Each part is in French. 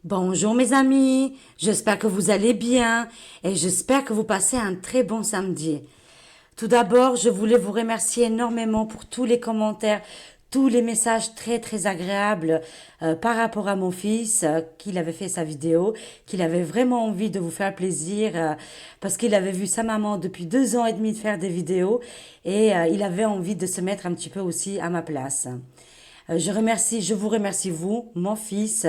Bonjour mes amis, j'espère que vous allez bien et j'espère que vous passez un très bon samedi. Tout d'abord, je voulais vous remercier énormément pour tous les commentaires, tous les messages très agréables par rapport à mon fils, qu'il avait fait sa vidéo, qu'il avait vraiment envie de vous faire plaisir parce qu'il avait vu sa maman depuis 2 ans et demi de faire des vidéos et il avait envie de se mettre un petit peu aussi à ma place. Je vous remercie vous, mon fils,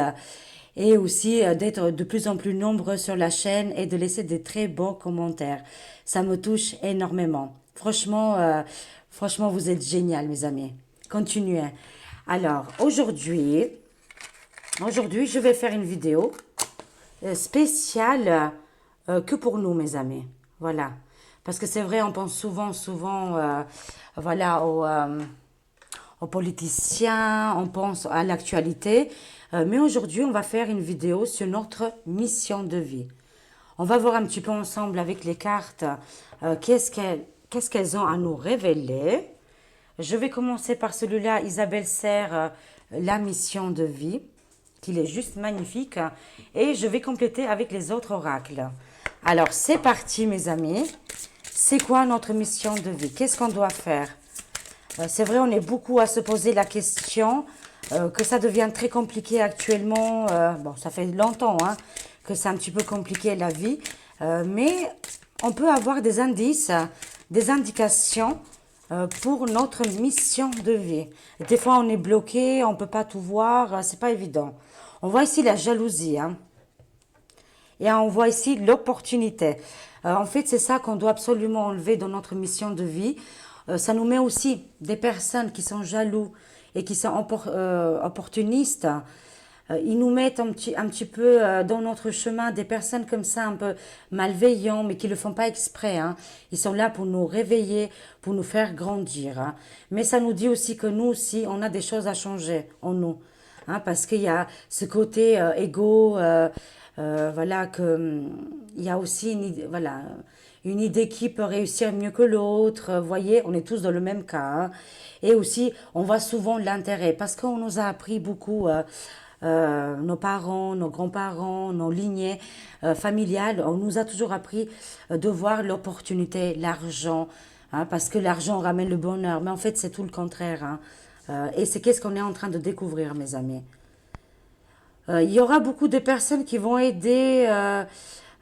et aussi d'être de plus en plus nombreux sur la chaîne et de laisser des très bons commentaires. Ça me touche énormément. Franchement, vous êtes génial, mes amis. Continuez. Alors, aujourd'hui, je vais faire une vidéo spéciale que pour nous, mes amis. Voilà. Parce que c'est vrai, on pense souvent, voilà, aux politiciens, on pense à l'actualité. Mais aujourd'hui, on va faire une vidéo sur notre mission de vie. On va voir un petit peu ensemble avec les cartes qu'est-ce qu'elles ont à nous révéler. Je vais commencer par celui-là, Isabelle Serre, la mission de vie, qu'il est juste magnifique. Et je vais compléter avec les autres oracles. Alors, c'est parti, mes amis. C'est quoi notre mission de vie? Qu'est-ce qu'on doit faire? C'est vrai, on est beaucoup à se poser la question, que ça devient très compliqué actuellement. Bon, ça fait longtemps hein, que c'est un petit peu compliqué la vie, mais on peut avoir des indices, des indications pour notre mission de vie. Des fois, on est bloqué, on ne peut pas tout voir, c'est pas évident. On voit ici la jalousie, hein. Et on voit ici l'opportunité. En fait, c'est ça qu'on doit absolument enlever dans notre mission de vie. Ça nous met aussi des personnes qui sont jaloux et qui sont opportunistes. Ils nous mettent un petit peu dans notre chemin des personnes comme ça, un peu malveillants, mais qui ne le font pas exprès, hein. Ils sont là pour nous réveiller, pour nous faire grandir, hein. Mais ça nous dit aussi que nous aussi, on a des choses à changer en nous, hein, parce qu'il y a ce côté égo, voilà, il y a aussi une idée qui peut réussir mieux que l'autre. Vous voyez, on est tous dans le même cas, hein. Et aussi, on voit souvent l'intérêt, parce qu'on nous a appris beaucoup, nos parents, nos grands-parents, nos lignées familiales, on nous a toujours appris de voir l'opportunité, l'argent, hein, parce que l'argent ramène le bonheur. Mais en fait, c'est tout le contraire, hein. Et c'est qu'est-ce qu'on est en train de découvrir, mes amis. Il y aura beaucoup de personnes qui vont aider à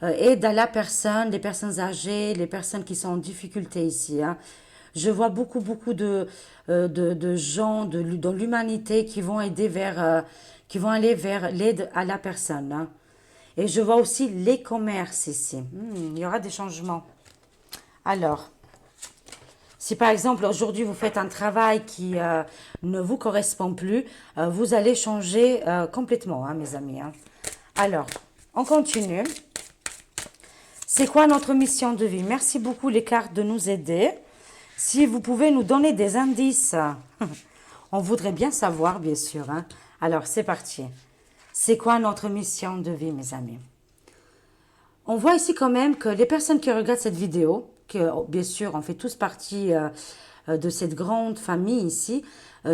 la personne, les personnes âgées, les personnes qui sont en difficulté ici, hein. Je vois beaucoup de gens dans l'humanité qui vont qui vont aller vers l'aide à la personne, hein. Et je vois aussi les commerces ici. Il y aura des changements. Alors, si par exemple aujourd'hui vous faites un travail qui ne vous correspond plus, vous allez changer complètement, hein, mes amis, hein. Alors, on continue. C'est quoi notre mission de vie? Merci beaucoup les cartes de nous aider. Si vous pouvez nous donner des indices, on voudrait bien savoir, bien sûr, hein. Alors, c'est parti. C'est quoi notre mission de vie, mes amis? On voit ici quand même que les personnes qui regardent cette vidéo, que bien sûr on fait tous partie de cette grande famille ici,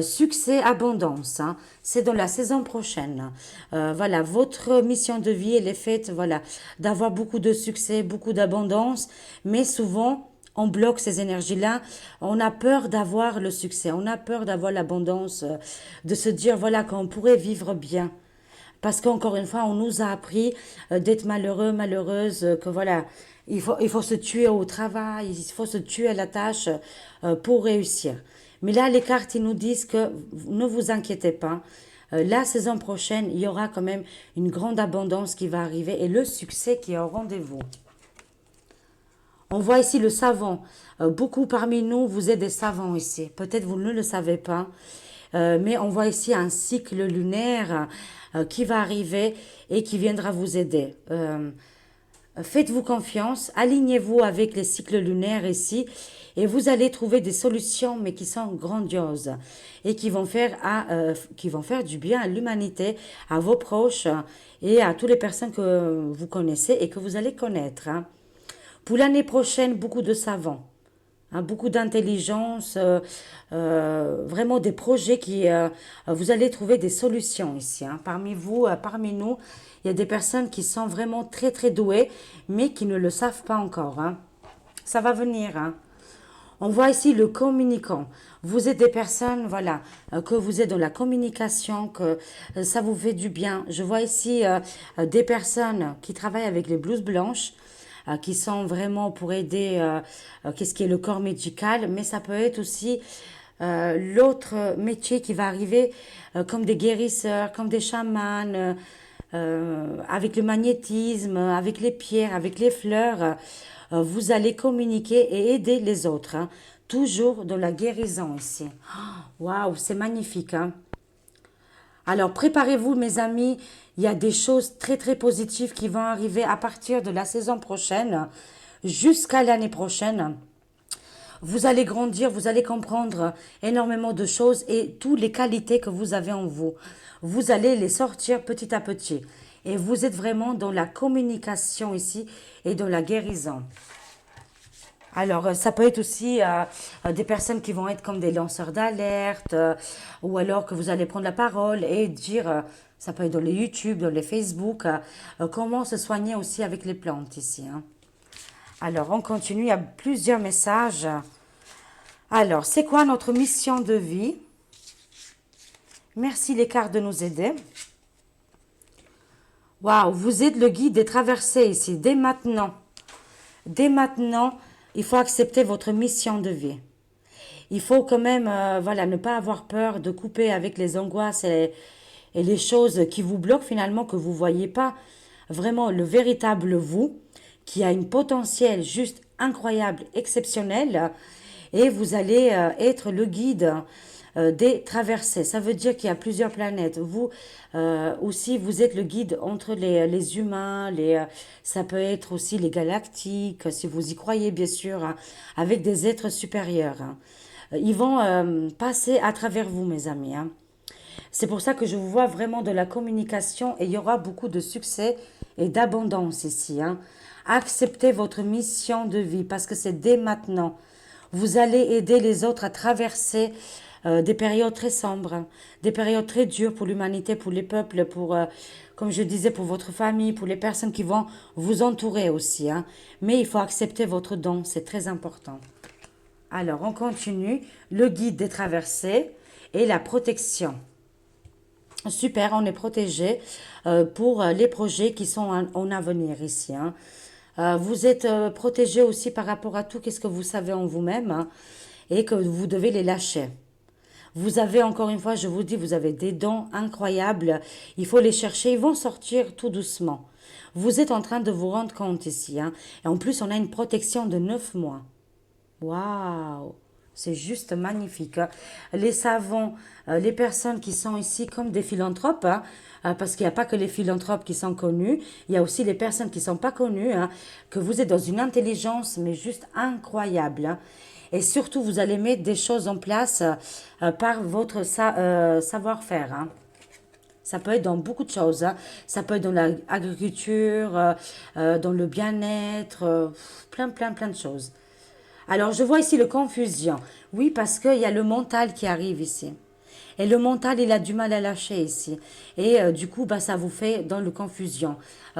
succès, abondance, hein, c'est dans la saison prochaine. Voilà, votre mission de vie, elle est faite, voilà, d'avoir beaucoup de succès, beaucoup d'abondance, mais souvent on bloque ces énergies-là, on a peur d'avoir le succès, on a peur d'avoir l'abondance, de se dire voilà qu'on pourrait vivre bien. Parce qu'encore une fois, on nous a appris d'être malheureux, malheureuse, que voilà, il faut se tuer au travail, il faut se tuer à la tâche pour réussir. Mais là, les cartes, ils nous disent que ne vous inquiétez pas. La saison prochaine, il y aura quand même une grande abondance qui va arriver et le succès qui est au rendez-vous. On voit ici le savant. Beaucoup parmi nous, vous êtes des savants ici. Peut-être vous ne le savez pas. Mais on voit ici un cycle lunaire qui va arriver et qui viendra vous aider. Faites-vous confiance, alignez-vous avec les cycles lunaires ici et vous allez trouver des solutions mais qui sont grandioses et qui vont faire du bien à l'humanité, à vos proches et à toutes les personnes que vous connaissez et que vous allez connaître, hein. Pour l'année prochaine, beaucoup de savants. hein, beaucoup d'intelligence, vraiment des projets vous allez trouver des solutions ici, hein. Parmi vous, parmi nous, il y a des personnes qui sont vraiment très très douées, mais qui ne le savent pas encore, hein. Ça va venir, hein. On voit ici le communicant. Vous êtes des personnes, voilà, que vous êtes dans la communication, que ça vous fait du bien. Je vois ici des personnes qui travaillent avec les blouses blanches, qui sont vraiment pour aider, qu'est-ce qui est le corps médical, mais ça peut être aussi l'autre métier qui va arriver, comme des guérisseurs, comme des chamans, avec le magnétisme, avec les pierres, avec les fleurs. Vous allez communiquer et aider les autres, hein. Toujours dans la guérison ici. Waouh, c'est magnifique, hein. Alors préparez-vous mes amis, il y a des choses très très positives qui vont arriver à partir de la saison prochaine jusqu'à l'année prochaine. Vous allez grandir, vous allez comprendre énormément de choses et toutes les qualités que vous avez en vous. Vous allez les sortir petit à petit. Et vous êtes vraiment dans la communication ici et dans la guérison. Alors, ça peut être aussi des personnes qui vont être comme des lanceurs d'alerte, ou alors que vous allez prendre la parole et dire, ça peut être dans les YouTube, dans les Facebook, comment se soigner aussi avec les plantes ici, hein. Alors, on continue, il y a plusieurs messages. Alors, c'est quoi notre mission de vie? Merci les cartes de nous aider. Waouh, vous êtes le guide des traversées ici, dès maintenant. Dès maintenant, il faut accepter votre mission de vie. Il faut quand même, voilà, ne pas avoir peur de couper avec les angoisses et les choses qui vous bloquent finalement, que vous ne voyez pas. Vraiment, le véritable vous, qui a une potentiel juste incroyable, exceptionnel, et vous allez être le guide des traversées. Ça veut dire qu'il y a plusieurs planètes. Vous aussi, vous êtes le guide entre les humains, ça peut être aussi les galactiques, si vous y croyez bien sûr, hein, avec des êtres supérieurs, hein. Ils vont passer à travers vous, mes amis, hein. C'est pour ça que je vous vois vraiment de la communication et il y aura beaucoup de succès et d'abondance ici, hein. Acceptez votre mission de vie parce que c'est dès maintenant. Vous allez aider les autres à traverser des périodes très sombres, hein, des périodes très dures pour l'humanité, pour les peuples, comme je disais, pour votre famille, pour les personnes qui vont vous entourer aussi, hein. Mais il faut accepter votre don, c'est très important. Alors, on continue. Le guide des traversées et la protection. Super, on est protégé pour les projets qui sont en avenir ici, hein. Vous êtes protégé aussi par rapport à tout, qu'est-ce que vous savez en vous-même, hein, et que vous devez les lâcher. Vous avez, encore une fois, je vous dis, vous avez des dons incroyables. Il faut les chercher, ils vont sortir tout doucement. Vous êtes en train de vous rendre compte ici, hein. Et en plus, on a une protection de 9 mois. Waouh! C'est juste magnifique, hein. Les savants, les personnes qui sont ici comme des philanthropes, hein, parce qu'il n'y a pas que les philanthropes qui sont connus, il y a aussi les personnes qui ne sont pas connues, hein, que vous êtes dans une intelligence, mais juste incroyable, hein. Et surtout, vous allez mettre des choses en place par votre savoir-faire, hein. Ça peut être dans beaucoup de choses, hein. Ça peut être dans l'agriculture, dans le bien-être, plein, plein, plein de choses. Alors, je vois ici le confusion. Oui, parce qu'il y a le mental qui arrive ici. Et le mental, il a du mal à lâcher ici. Et du coup, bah, ça vous fait dans le confusion.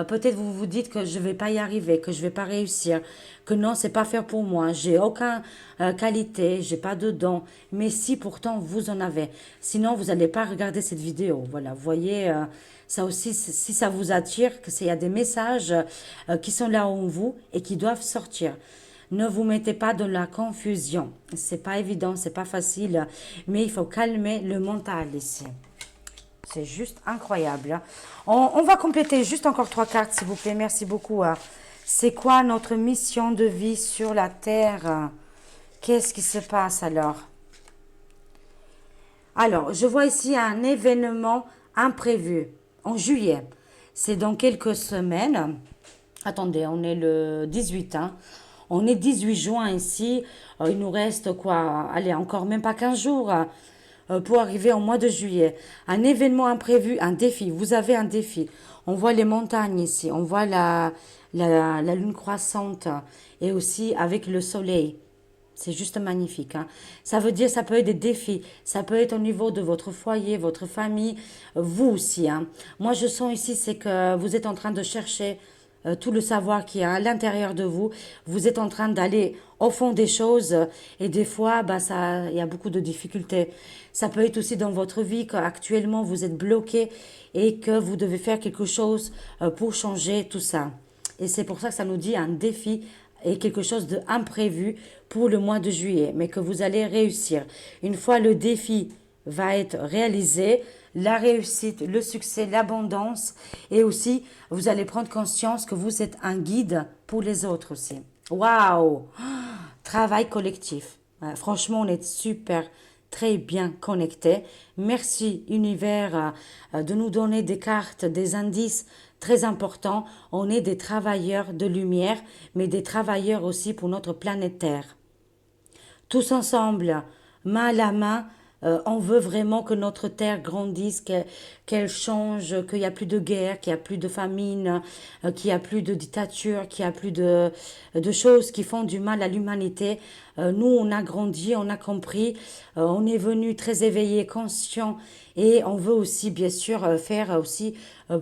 Peut-être vous vous dites que je vais pas y arriver, que je vais pas réussir, que non, c'est pas fait pour moi. J'ai aucune qualité, j'ai pas de don. Mais si pourtant vous en avez, sinon vous n'allez pas regarder cette vidéo. Voilà, vous voyez, ça aussi, si ça vous attire, que il y a des messages qui sont là en vous et qui doivent sortir. Ne vous mettez pas dans la confusion. C'est pas évident, c'est pas facile, mais il faut calmer le mental ici. C'est juste incroyable, hein. On va compléter juste encore 3 cartes, s'il vous plaît. Merci beaucoup, hein. C'est quoi notre mission de vie sur la Terre? Qu'est-ce qui se passe alors? Alors, je vois ici un événement imprévu en juillet. C'est dans quelques semaines. Attendez, on est le 18, hein. On est 18 juin ici. Il nous reste quoi? Allez, encore même pas 15 jours pour arriver au mois de juillet. Un événement imprévu, un défi. Vous avez un défi. On voit les montagnes ici. On voit la lune croissante et aussi avec le soleil. C'est juste magnifique, hein. Ça veut dire, ça peut être des défis, ça peut être au niveau de votre foyer, votre famille, vous aussi, hein. Moi, je sens ici, c'est que vous êtes en train de chercher tout le savoir qui est à l'intérieur de vous. Vous êtes en train d'aller au fond des choses et des fois, bah, ça, il y a beaucoup de difficultés. Ça peut être aussi dans votre vie qu'actuellement vous êtes bloqué et que vous devez faire quelque chose pour changer tout ça. Et c'est pour ça que ça nous dit un défi et quelque chose d'imprévu pour le mois de juillet, mais que vous allez réussir. Une fois le défi va être réalisé, la réussite, le succès, l'abondance, et aussi vous allez prendre conscience que vous êtes un guide pour les autres aussi. Waouh! Travail collectif. Franchement, on est super, très bien connectés. Merci, univers, de nous donner des cartes, des indices très importants. On est des travailleurs de lumière, mais des travailleurs aussi pour notre planète Terre. Tous ensemble, main à la main, on veut vraiment que notre terre grandisse, qu'elle change, qu'il n'y a plus de guerre, qu'il n'y a plus de famine, qu'il n'y a plus de dictature, qu'il n'y a plus de choses qui font du mal à l'humanité. Nous, on a grandi, on a compris, on est venu très éveillé, conscient, et on veut aussi, bien sûr, faire aussi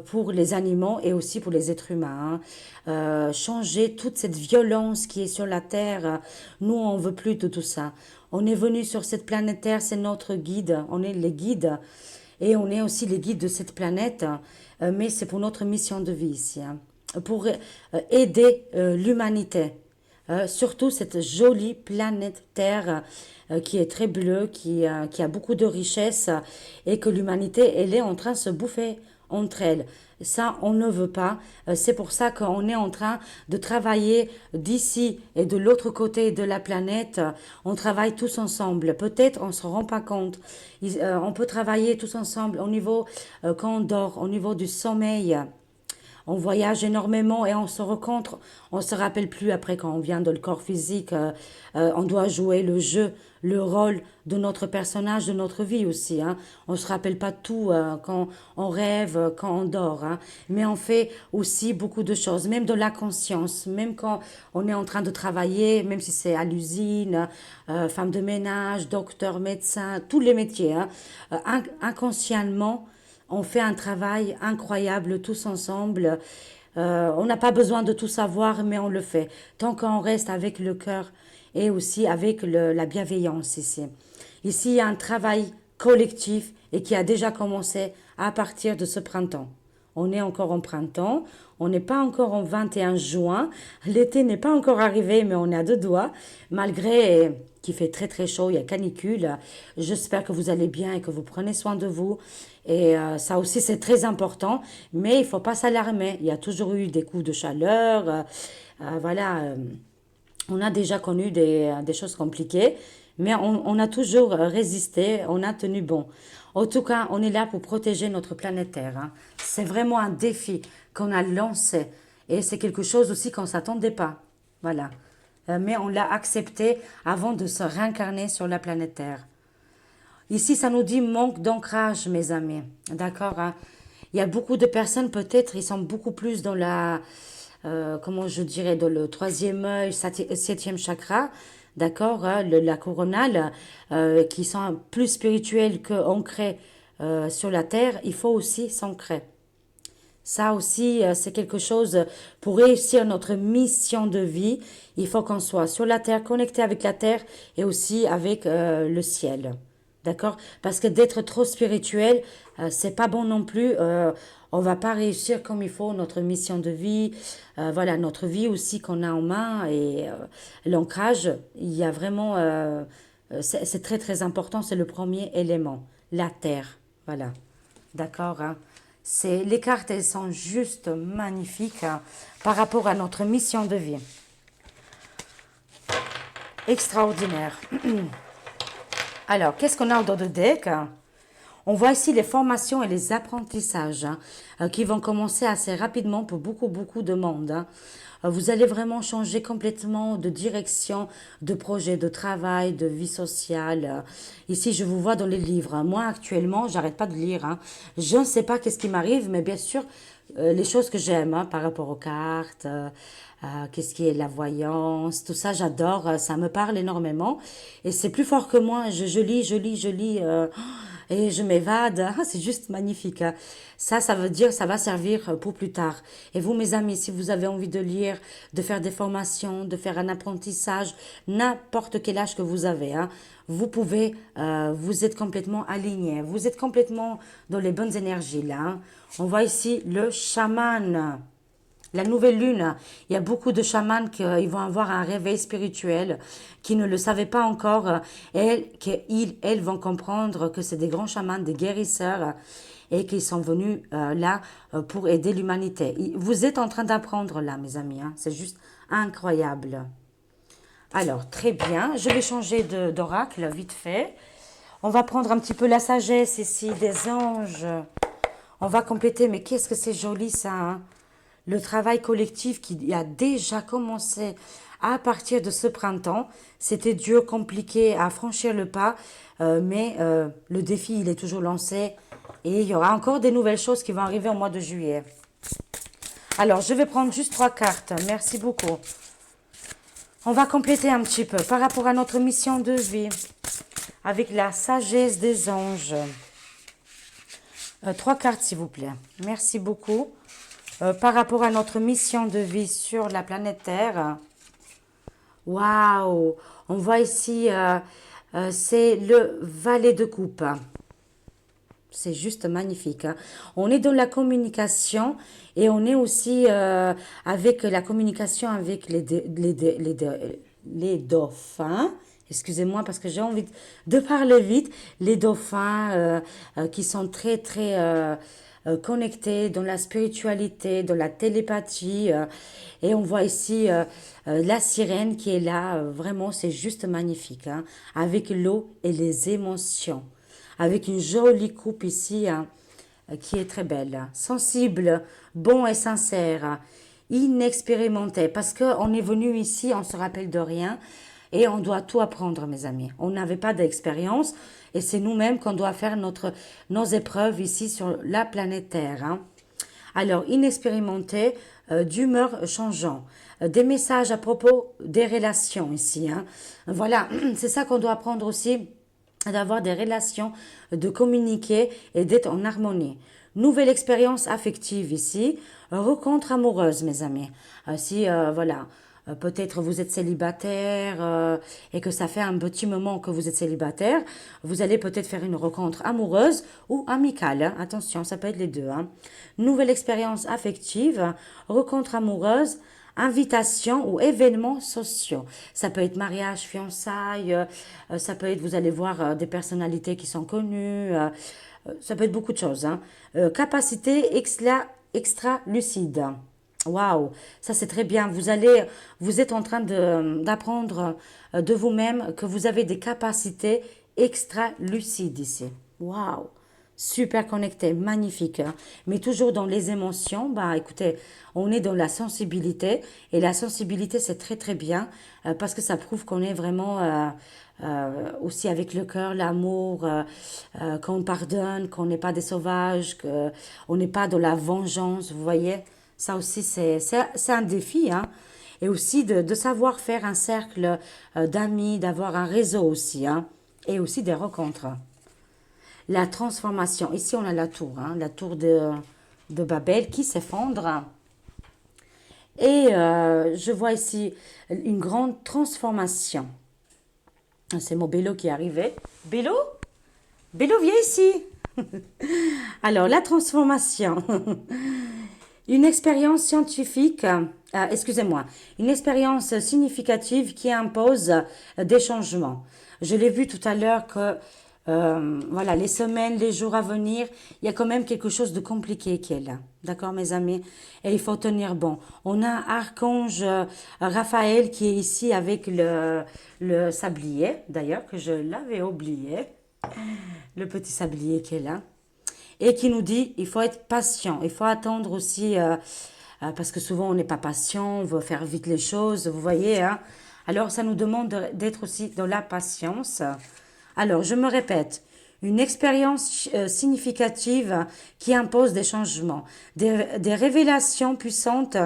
pour les animaux et aussi pour les êtres humains, hein. Changer toute cette violence qui est sur la terre. Nous, on veut plus de tout ça. On est venu sur cette planète Terre, c'est notre guide, on est les guides et on est aussi les guides de cette planète, mais c'est pour notre mission de vie ici, hein, pour aider l'humanité. Surtout cette jolie planète Terre qui est très bleue, qui a beaucoup de richesses et que l'humanité, elle est en train de se bouffer entre elles. Ça, on ne veut pas. C'est pour ça qu'on est en train de travailler d'ici et de l'autre côté de la planète. On travaille tous ensemble. Peut-être on ne se rend pas compte. On peut travailler tous ensemble au niveau, quand on dort, au niveau du sommeil. On voyage énormément et on se rencontre. On se rappelle plus après quand on vient de le corps physique. On doit jouer le jeu, le rôle de notre personnage, de notre vie aussi, hein. On se rappelle pas tout quand on rêve, quand on dort, hein. Mais on fait aussi beaucoup de choses, même de la conscience, même quand on est en train de travailler, même si c'est à l'usine, femme de ménage, docteur, médecin, tous les métiers, hein. Inconsciemment, on fait un travail incroyable tous ensemble. On n'a pas besoin de tout savoir, mais on le fait. Tant qu'on reste avec le cœur et aussi avec la bienveillance ici. Ici, il y a un travail collectif et qui a déjà commencé à partir de ce printemps. On est encore en printemps, on n'est pas encore en 21 juin, l'été n'est pas encore arrivé, mais on est à deux doigts, malgré qu'il fait très très chaud, il y a canicule. J'espère que vous allez bien et que vous prenez soin de vous. Et ça aussi c'est très important, mais il ne faut pas s'alarmer. Il y a toujours eu des coups de chaleur, voilà. On a déjà connu des choses compliquées, mais on a toujours résisté, on a tenu bon. En tout cas, on est là pour protéger notre planète Terre, hein. C'est vraiment un défi qu'on a lancé et c'est quelque chose aussi qu'on ne s'attendait pas. Voilà. Mais on l'a accepté avant de se réincarner sur la planète Terre. Ici, ça nous dit manque d'ancrage, mes amis. D'accord, hein. Il y a beaucoup de personnes, peut-être, ils sont beaucoup plus dans la, comment je dirais, dans le troisième œil, septième chakra, d'accord, hein, la coronale, qui sont plus spirituels qu'ancrés sur la terre. Il faut aussi s'ancrer. Ça aussi, c'est quelque chose pour réussir notre mission de vie. Il faut qu'on soit sur la terre, connecté avec la terre et aussi avec le ciel. D'accord? Parce que d'être trop spirituel, c'est pas bon non plus. On va pas réussir comme il faut notre mission de vie. Voilà, notre vie aussi qu'on a en main et l'ancrage, il y a vraiment, c'est très très important. C'est le premier élément, la terre. Voilà. D'accord, hein? Les cartes, elles sont juste magnifiques, hein, par rapport à notre mission de vie. Extraordinaire. Alors, qu'est-ce qu'on a dans le deck? On voit ici les formations et les apprentissages qui vont commencer assez rapidement pour beaucoup de monde. Vous allez vraiment changer complètement de direction, de projet, de travail, de vie sociale. Ici, je vous vois dans les livres. Moi, actuellement, j'arrête pas de lire. Je ne sais pas qu'est-ce qui m'arrive, mais bien sûr, les choses que j'aime par rapport aux cartes, qu'est-ce qui est la voyance, tout ça, j'adore. Ça me parle énormément. Et c'est plus fort que moi. Je lis. Et je m'évade. C'est juste magnifique. Ça veut dire, ça va servir pour plus tard. Et vous, mes amis, si vous avez envie de lire, de faire des formations, de faire un apprentissage, n'importe quel âge que vous avez, vous pouvez, vous êtes complètement aligné. Vous êtes complètement dans les bonnes énergies, là. On voit ici le chaman. La nouvelle lune, il y a beaucoup de chamans qui vont avoir un réveil spirituel, qui ne le savaient pas encore, elles vont comprendre que c'est des grands chamans, des guérisseurs, et qu'ils sont venus là pour aider l'humanité. Vous êtes en train d'apprendre là, mes amis, c'est juste incroyable. Alors, très bien, je vais changer d'oracle vite fait. On va prendre un petit peu la sagesse ici, des anges. On va compléter, mais qu'est-ce que c'est joli ça, Le travail collectif qui a déjà commencé à partir de ce printemps. C'était dur, compliqué à franchir le pas, mais le défi, il est toujours lancé. Et il y aura encore des nouvelles choses qui vont arriver au mois de juillet. Alors, je vais prendre juste 3 cartes. Merci beaucoup. On va compléter un petit peu par rapport à notre mission de vie. Avec la sagesse des anges. 3 cartes, s'il vous plaît. Merci beaucoup. Par rapport à notre mission de vie sur la planète Terre. Waouh! On voit ici, c'est le valet de coupe. C'est juste magnifique. On est dans la communication et on est aussi avec la communication avec les dauphins. Excusez-moi parce que j'ai envie de parler vite. Les dauphins qui sont très connectés dans la spiritualité, dans la télépathie. Et on voit ici la sirène qui est là. Vraiment, c'est juste magnifique. Avec l'eau et les émotions. Avec une jolie coupe ici qui est très belle. Sensible, bon et sincère. Inexpérimenté. Parce qu'on est venu ici, on se rappelle de rien. Et on doit tout apprendre, mes amis. On n'avait pas d'expérience et c'est nous-mêmes qu'on doit faire nos épreuves ici sur la planète Terre. Alors, inexpérimenté, d'humeur changeant, des messages à propos des relations ici. Voilà, c'est ça qu'on doit apprendre aussi, d'avoir des relations, de communiquer et d'être en harmonie. Nouvelle expérience affective ici, rencontre amoureuse, mes amis. Si, voilà. Peut-être vous êtes célibataire et que ça fait un petit moment que vous êtes célibataire. Vous allez peut-être faire une rencontre amoureuse ou amicale. Attention, ça peut être les deux. Nouvelle expérience affective, rencontre amoureuse, invitation ou événements sociaux. Ça peut être mariage, fiançailles, ça peut être, vous allez voir, des personnalités qui sont connues. Ça peut être beaucoup de choses. Capacité extra lucide. Waouh, ça c'est très bien. Vous êtes en train d'apprendre de vous-même que vous avez des capacités extra lucides ici. Waouh, super connecté, magnifique. Mais toujours dans les émotions, bah écoutez, on est dans la sensibilité et la sensibilité c'est très bien parce que ça prouve qu'on est vraiment aussi avec le cœur, l'amour, qu'on pardonne, qu'on n'est pas des sauvages, qu'on n'est pas dans la vengeance, vous voyez. Ça aussi, c'est un défi. Et aussi de savoir faire un cercle d'amis, d'avoir un réseau aussi. Et aussi des rencontres. La transformation. Ici, on a la tour de Babel qui s'effondre. Et je vois ici une grande transformation. C'est mon Bélo qui est arrivé. Bélo? Bélo, viens ici. Alors, la transformation. Une expérience scientifique, excusez-moi, une expérience significative qui impose des changements. Je l'ai vu tout à l'heure que, voilà, les semaines, les jours à venir, il y a quand même quelque chose de compliqué qui est là. D'accord, mes amis? Et il faut tenir bon. On a Archange Raphaël qui est ici avec le sablier, d'ailleurs, que je l'avais oublié. Le petit sablier qui est là. Et qui nous dit, il faut être patient, il faut attendre aussi, parce que souvent on n'est pas patient, on veut faire vite les choses, vous voyez, hein. Alors ça nous demande d'être aussi dans la patience. Alors je me répète, une expérience significative qui impose des changements, des révélations puissantes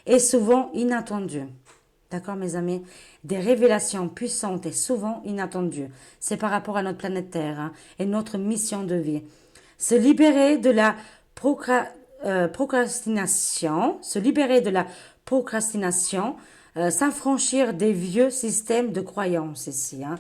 et souvent inattendues. D'accord, mes amis? Des révélations puissantes et souvent inattendues. C'est par rapport à notre planète Terre, hein, et notre mission de vie. Se libérer de la procrastination, se libérer de la procrastination, s'affranchir des vieux systèmes de croyances ici, hein.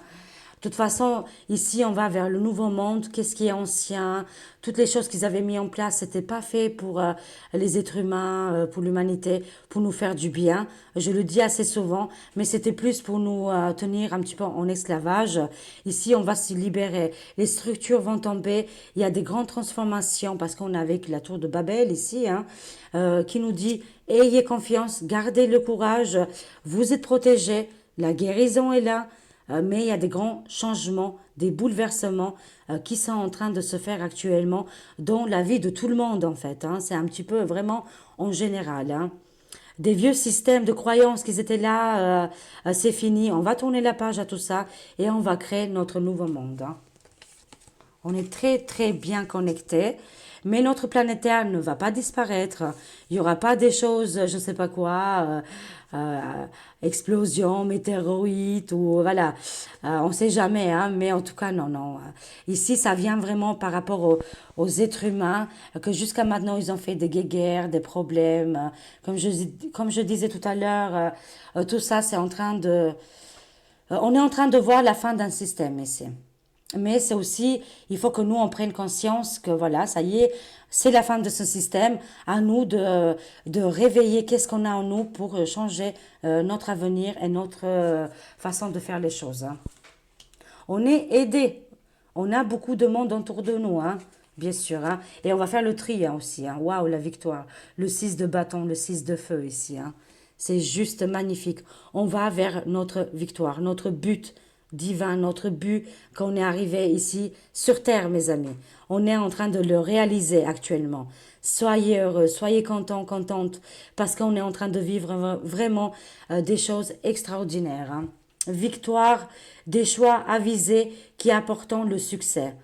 De toute façon, ici, on va vers le nouveau monde. Qu'est-ce qui est ancien? Toutes les choses qu'ils avaient mis en place, c'était pas fait pour les êtres humains, pour l'humanité, pour nous faire du bien. Je le dis assez souvent, mais c'était plus pour nous tenir un petit peu en esclavage. Ici, on va se libérer. Les structures vont tomber. Il y a des grandes transformations parce qu'on a avec la tour de Babel ici, hein, qui nous dit, ayez confiance, gardez le courage, vous êtes protégés, la guérison est là. Mais il y a des grands changements, des bouleversements qui sont en train de se faire actuellement dans la vie de tout le monde en fait, hein. C'est un petit peu vraiment en général, hein. Des vieux systèmes de croyances qui étaient là, c'est fini. On va tourner la page à tout ça et on va créer notre nouveau monde, hein. On est très très bien connectés. Mais notre planète Terre ne va pas disparaître. Il n'y aura pas des choses, je ne sais pas quoi, explosion, météorite ou voilà. On ne sait jamais, hein, mais en tout cas, non, non. Ici, ça vient vraiment par rapport aux êtres humains, que jusqu'à maintenant, ils ont fait des guerres, des problèmes. Comme je disais tout à l'heure, tout ça, c'est en train on est en train de voir la fin d'un système ici. Mais c'est aussi, il faut que nous, on prenne conscience que voilà, ça y est, c'est la fin de ce système. À nous de réveiller qu'est-ce qu'on a en nous pour changer notre avenir et notre façon de faire les choses, hein. On est aidé. On a beaucoup de monde autour de nous, hein, bien sûr, hein. Et on va faire le tri, hein, aussi, hein. Waouh, la victoire. Le 6 de bâton, le 6 de feu ici, hein. C'est juste magnifique. On va vers notre victoire, notre but divin, notre but quand on est arrivé ici sur Terre, mes amis. On est en train de le réaliser actuellement. Soyez heureux, soyez contents, contentes, parce qu'on est en train de vivre vraiment des choses extraordinaires, hein. Victoire, des choix avisés qui apportent le succès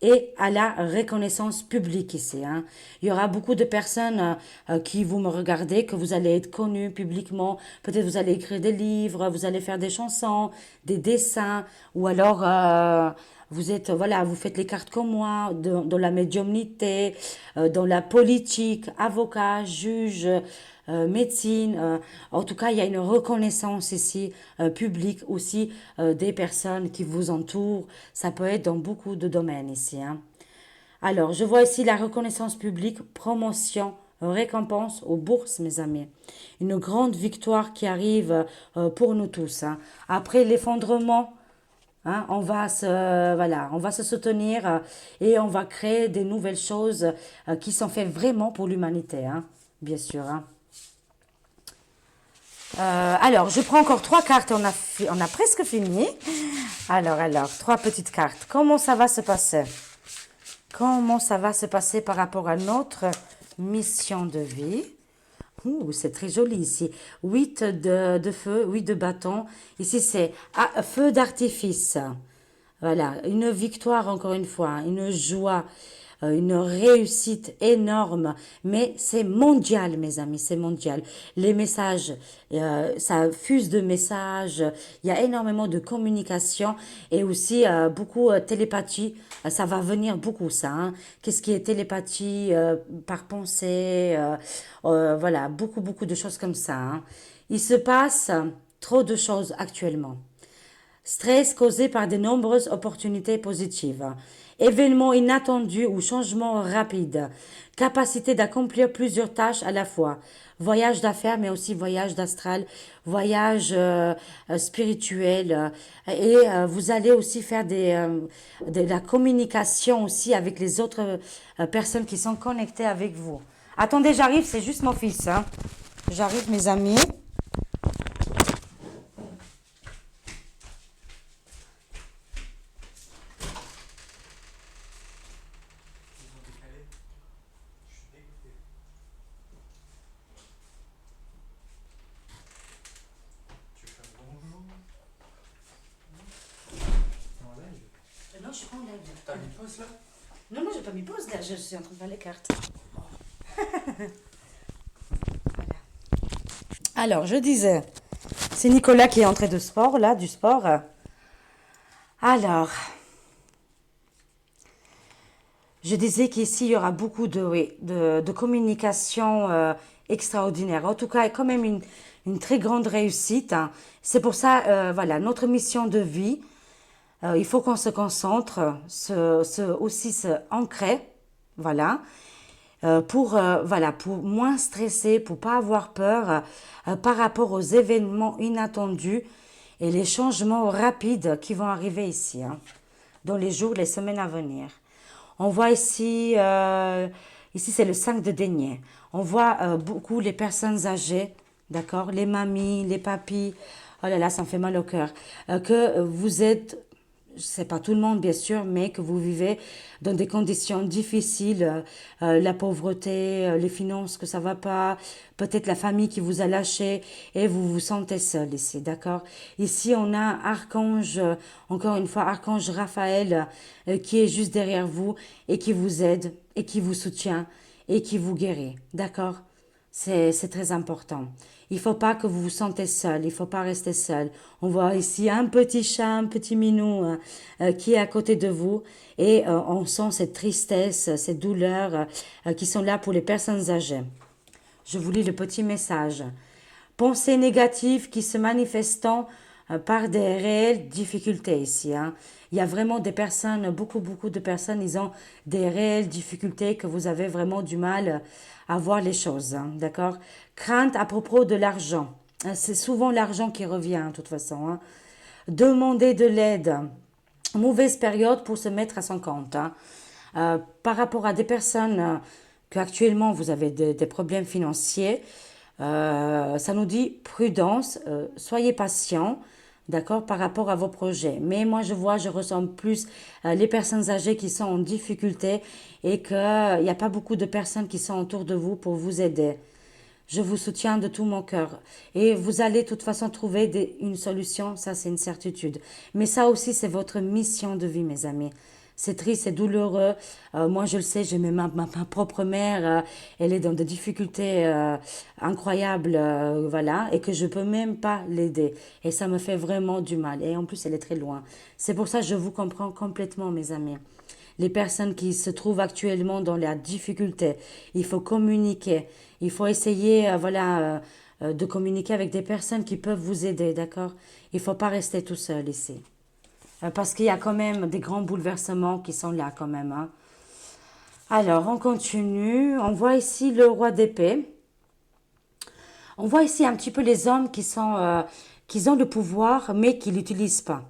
et à la reconnaissance publique ici, hein. Il y aura beaucoup de personnes qui vous me regardez, que vous allez être connus publiquement. Peut-être vous allez écrire des livres, vous allez faire des chansons, des dessins, ou alors vous êtes, voilà, vous faites les cartes comme moi, dans la médiumnité, dans la politique, avocat, juge, médecine. En tout cas, il y a une reconnaissance ici publique aussi des personnes qui vous entourent. Ça peut être dans beaucoup de domaines ici, hein. Alors, je vois ici la reconnaissance publique, promotion, récompense aux bourses, mes amis. Une grande victoire qui arrive pour nous tous, hein. Après l'effondrement, hein, voilà, on va se soutenir et on va créer des nouvelles choses qui sont faites vraiment pour l'humanité, hein, bien sûr, hein. Alors, je prends encore trois cartes. On a presque fini. Alors, trois petites cartes. Comment ça va se passer? Comment ça va se passer par rapport à notre mission de vie? Ouh, c'est très joli ici. 8 de feu, 8 de bâton. Ici, c'est feu d'artifice. Voilà, une victoire encore une fois, une joie, une réussite énorme, mais c'est mondial, mes amis, c'est mondial. Les messages, ça fuse de messages, il y a énormément de communication et aussi beaucoup télépathie, ça va venir beaucoup ça, hein. Qu'est-ce qui est télépathie par pensée, voilà, beaucoup, beaucoup de choses comme ça, hein. Il se passe trop de choses actuellement. Stress causé par de nombreuses opportunités positives. Événements inattendus ou changements rapides. Capacité d'accomplir plusieurs tâches à la fois. Voyage d'affaires, mais aussi voyage d'astral, voyage spirituel. Et vous allez aussi faire de la communication aussi avec les autres personnes qui sont connectées avec vous. Attendez, j'arrive, c'est juste mon fils, hein. J'arrive, mes amis. T'as mis pause là? Non, non, j'ai pas mis pause là, je suis en train de faire les cartes. Voilà. Alors, je disais, c'est Nicolas qui est entré de sport, là, du sport. Alors, je disais qu'ici, il y aura beaucoup de, oui, de communication extraordinaire. En tout cas, quand même une très grande réussite, hein. C'est pour ça, voilà, notre mission de vie, il faut qu'on se concentre, aussi se ancrer, voilà, voilà, pour moins stresser, pour pas avoir peur par rapport aux événements inattendus et les changements rapides qui vont arriver ici, hein, dans les jours, les semaines à venir. On voit ici, ici c'est le 5 de denier. On voit beaucoup les personnes âgées, d'accord, les mamies, les papis. Oh là là, ça me fait mal au cœur. Que vous êtes, c'est pas tout le monde bien sûr, mais que vous vivez dans des conditions difficiles, la pauvreté, les finances que ça va pas, peut-être la famille qui vous a lâché et vous vous sentez seul ici, d'accord? Ici on a Archange, encore une fois Archange Raphaël qui est juste derrière vous et qui vous aide et qui vous soutient et qui vous guérit, d'accord? C'est très important. Il faut pas que vous vous sentez seul, il faut pas rester seul. On voit ici un petit chat, un petit minou qui est à côté de vous et on sent cette tristesse, cette douleur qui sont là pour les personnes âgées. Je vous lis le petit message. Pensées négatives qui se manifestent par des réelles difficultés ici, hein. Il y a vraiment des personnes, beaucoup de personnes, ils ont des réelles difficultés que vous avez vraiment du mal à voir les choses, hein, d'accord? Crainte à propos de l'argent. C'est souvent l'argent qui revient, de toute façon, hein. Demander de l'aide. Mauvaise période pour se mettre à son compte, hein. Par rapport à des personnes qu'actuellement vous avez des problèmes financiers, ça nous dit prudence, soyez patient, d'accord, par rapport à vos projets. Mais moi, je ressens plus les personnes âgées qui sont en difficulté et qu'il n'y a pas beaucoup de personnes qui sont autour de vous pour vous aider. Je vous soutiens de tout mon cœur. Et vous allez de toute façon trouver une solution, ça c'est une certitude. Mais ça aussi, c'est votre mission de vie, mes amis. C'est triste, c'est douloureux. Moi, je le sais, j'ai même ma propre mère, elle est dans des difficultés incroyables, voilà, et que je peux même pas l'aider. Et ça me fait vraiment du mal. Et en plus, elle est très loin. C'est pour ça que je vous comprends complètement, mes amis. Les personnes qui se trouvent actuellement dans la difficulté, il faut communiquer. Il faut essayer, voilà, de communiquer avec des personnes qui peuvent vous aider, d'accord? Il ne faut pas rester tout seul ici. Parce qu'il y a quand même des grands bouleversements qui sont là quand même, hein. Alors, on continue. On voit ici le roi d'épée. On voit ici un petit peu les hommes qui ont le pouvoir, mais qui l'utilisent pas.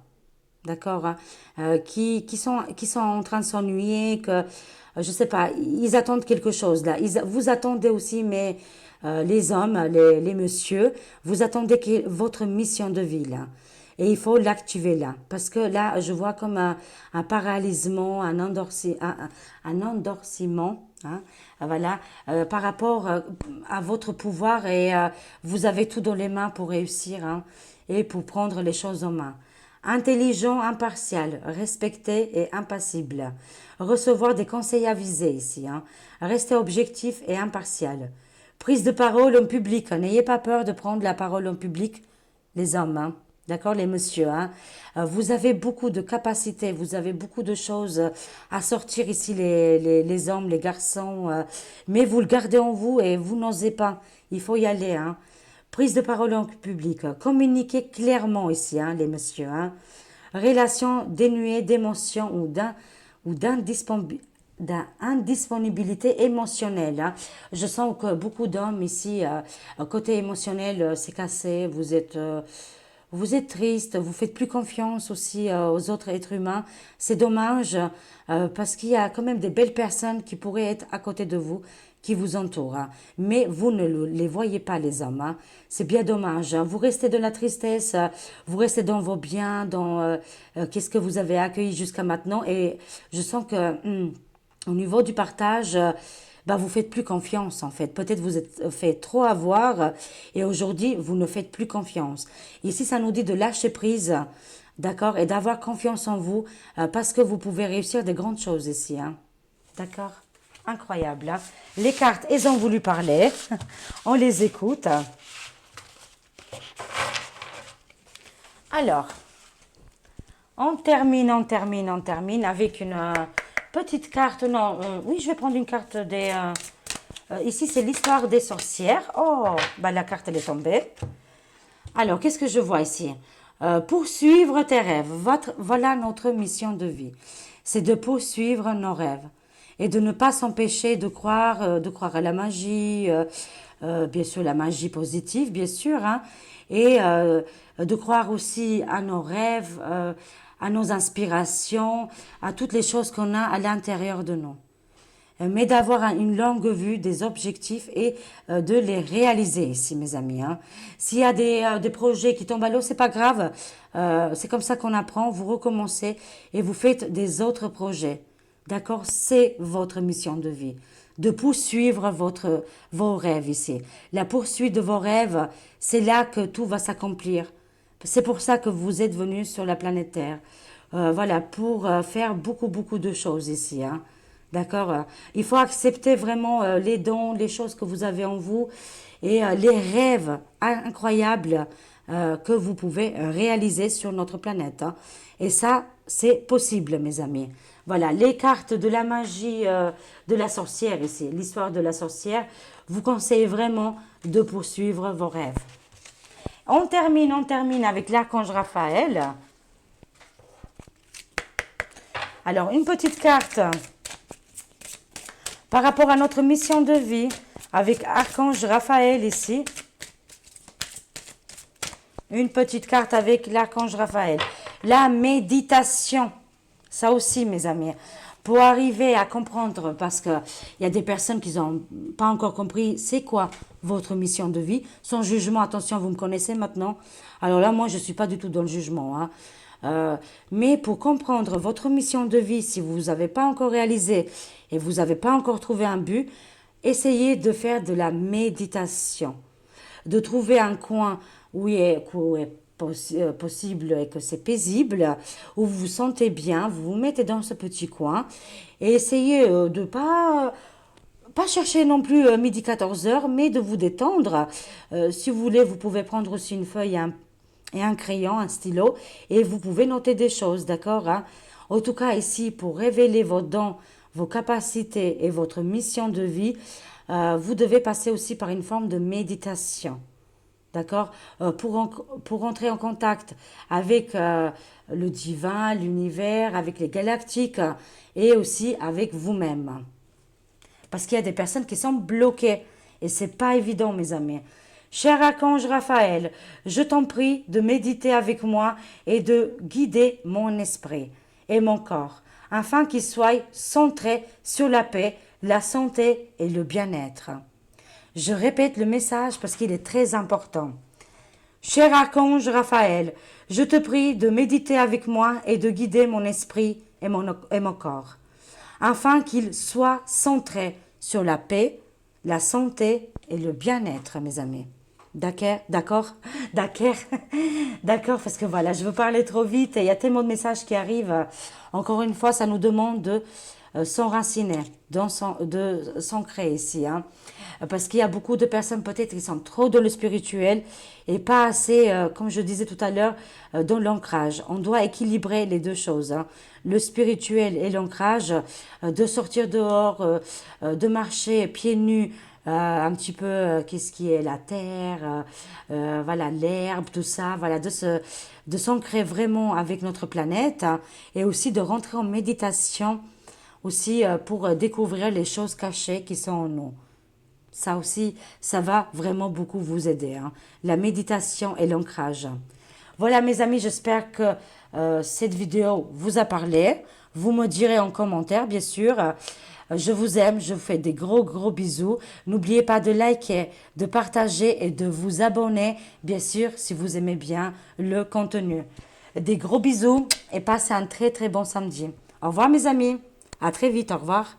D'accord, hein, qui sont en train de s'ennuyer, que, je sais pas, ils attendent quelque chose là. Vous attendez aussi, mais les hommes, les messieurs, vous attendez votre mission de vie là. Et il faut l'activer là. Parce que là, je vois comme un paralysement, un endorciment, hein, voilà, par rapport à votre pouvoir et vous avez tout dans les mains pour réussir, hein, et pour prendre les choses en main. Intelligent, impartial, respecté et impassible. Recevoir des conseils avisés ici, hein. Rester objectif et impartial. Prise de parole en public. N'ayez pas peur de prendre la parole en public, les hommes, hein. D'accord, les messieurs, hein. Vous avez beaucoup de capacités, vous avez beaucoup de choses à sortir ici, les hommes, les garçons, mais vous le gardez en vous et vous n'osez pas. Il faut y aller, hein. Prise de parole en public. Communiquez clairement ici, hein, les messieurs, hein. Relation dénuée d'émotion ou d'indisponibilité émotionnelle, hein. Je sens que beaucoup d'hommes ici, côté émotionnel, c'est cassé. Vous êtes triste, vous faites plus confiance aussi aux autres êtres humains. C'est dommage parce qu'il y a quand même des belles personnes qui pourraient être à côté de vous, qui vous entourent, hein. Mais vous ne les voyez pas, les hommes, hein. C'est bien dommage, hein. Vous restez dans la tristesse, vous restez dans vos biens, dans qu'est-ce que vous avez accueilli jusqu'à maintenant. Et je sens que au niveau du partage, bah, vous faites plus confiance en fait. Peut-être vous êtes fait trop avoir et aujourd'hui vous ne faites plus confiance. Ici, ça nous dit de lâcher prise d'accord, et d'avoir confiance en vous parce que vous pouvez réussir de grandes choses ici, hein. D'accord? Incroyable, hein. Les cartes, elles ont voulu parler. On les écoute. Alors, on termine avec une petite carte. Non, oui, je vais prendre une carte des... ici, c'est l'histoire des sorcières. Oh, bah, la carte, elle est tombée. Alors, qu'est-ce que je vois ici? Poursuivre tes rêves. Voilà notre mission de vie. C'est de poursuivre nos rêves et de ne pas s'empêcher de croire à la magie, bien sûr la magie positive, bien sûr, hein, et de croire aussi à nos rêves, à nos inspirations, à toutes les choses qu'on a à l'intérieur de nous, mais d'avoir une longue vue des objectifs et de les réaliser ici, mes amis, hein. S'il y a des projets qui tombent à l'eau, c'est pas grave. C'est comme ça qu'on apprend. Vous recommencez et vous faites des autres projets. D'accord? C'est votre mission de vie. De poursuivre vos rêves ici. La poursuite de vos rêves, c'est là que tout va s'accomplir. C'est pour ça que vous êtes venu sur la planète Terre. Voilà, pour faire beaucoup, beaucoup de choses ici, hein. D'accord? Il faut accepter vraiment les dons, les choses que vous avez en vous et les rêves incroyables que vous pouvez réaliser sur notre planète, hein. Et ça, c'est possible, mes amis. Voilà, les cartes de la magie de la sorcière ici, l'histoire de la sorcière, vous conseille vraiment de poursuivre vos rêves. On termine avec l'archange Raphaël. Alors, une petite carte par rapport à notre mission de vie avec archange Raphaël ici. Une petite carte avec l'archange Raphaël. La méditation. Ça aussi, mes amis. Pour arriver à comprendre, parce qu'il y a des personnes qui n'ont pas encore compris c'est quoi votre mission de vie. Sans jugement, attention, vous me connaissez maintenant. Alors là, moi, je ne suis pas du tout dans le jugement, hein. Mais pour comprendre votre mission de vie, si vous n'avez pas encore réalisé et vous n'avez pas encore trouvé un but, essayez de faire de la méditation. De trouver un coin où est possible et que c'est paisible, où vous vous sentez bien, vous vous mettez dans ce petit coin et essayez de pas chercher non plus midi 14 heures, mais de vous détendre. Si vous voulez, vous pouvez prendre aussi une feuille et un crayon, un stylo, et vous pouvez noter des choses, d'accord, hein? En tout cas, ici, pour révéler vos dons, vos capacités et votre mission de vie, vous devez passer aussi par une forme de méditation. D'accord? Pour entrer en contact avec le divin, l'univers, avec les galactiques et aussi avec vous-même. Parce qu'il y a des personnes qui sont bloquées et c'est pas évident, mes amis. Cher archange Raphaël, je t'en prie de méditer avec moi et de guider mon esprit et mon corps afin qu'il soit centré sur la paix, la santé et le bien-être. Je répète le message parce qu'il est très important. Cher archange Raphaël, je te prie de méditer avec moi et de guider mon esprit et mon corps, afin qu'il soit centré sur la paix, la santé et le bien-être, mes amis. D'accord, d'accord, d'accord, d'accord, parce que voilà, je veux parler trop vite et il y a tellement de messages qui arrivent. Encore une fois, ça nous demande de s'enraciner, de s'ancrer ici, hein. Parce qu'il y a beaucoup de personnes peut-être qui sont trop dans le spirituel et pas assez, comme je disais tout à l'heure, dans l'ancrage. On doit équilibrer les deux choses, hein. Le spirituel et l'ancrage, de sortir dehors, de marcher pieds nus, un petit peu qu'est-ce qui est la terre, voilà l'herbe, tout ça, voilà de s'ancrer vraiment avec notre planète, hein, et aussi de rentrer en méditation aussi pour découvrir les choses cachées qui sont en nous. Ça aussi, ça va vraiment beaucoup vous aider, hein. La méditation et l'ancrage. Voilà mes amis, j'espère que cette vidéo vous a parlé. Vous me direz en commentaire, bien sûr. Je vous aime, je vous fais des gros gros bisous. N'oubliez pas de liker, de partager et de vous abonner, bien sûr, si vous aimez bien le contenu. Des gros bisous et passez un très très bon samedi. Au revoir mes amis, à très vite, au revoir.